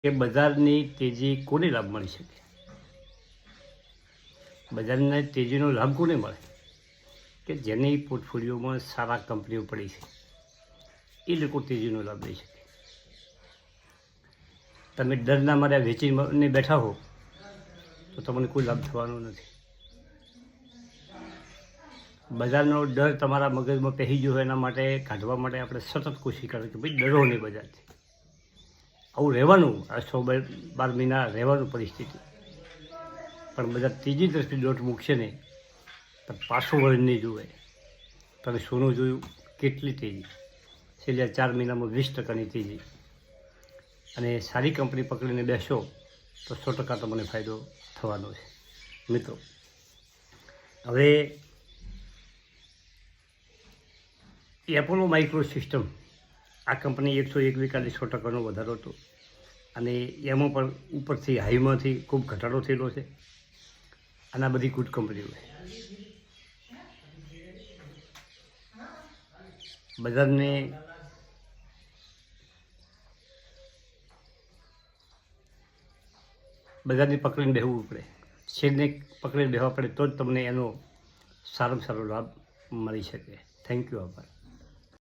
કે બજારની તેજી કોને લાભ મળી શકે? બજારના તેજીનો લાભ કોને મળે? કે જેની પોર્ટફોલિયોમાં સારા કંપનીઓ પડી છે એ લોકો તેજીનો લાભ લઈ શકે. તમે ડરના મારે વેચીને બેઠા હો તો તમને કોઈ લાભ થવાનો નથી. બજારનો ડર તમારા મગજમાં પહેરી ગયો હોય એના માટે કાઢવા માટે આપણે સતત કોશિશ કરીએ કે ભાઈ ડરો નહીં બજારથી. આવું રહેવાનું, આ 12 મહિના રહેવાનું પરિસ્થિતિ. પણ બધા ત્રીજી દ્રષ્ટિ દોટ મૂકશે ને તો પાછું વળી નહીં જુએ. તમે સોનું જોયું કેટલી તેજી, છેલ્લા 4 મહિનામાં 20% તેજી. અને સારી કંપની પકડીને બેસો તો 100% તમને ફાયદો થવાનો છે. મિત્રો, હવે એપોલો માઇક્રો સિસ્ટમ આ કંપની 101 100%નો વધારો હતો અને એમાં પણ ઉપરથી હાઈમાંથી ખૂબ ઘટાડો થયેલો છે. અને આ બધી ગુડ કંપનીઓ છે. બજારની પકડીને બેસવું પડે, શેરને પકડીને બેસવા પડે તો જ તમને એનો સારામાં સારો લાભ મળી શકે. Thank you. આભાર.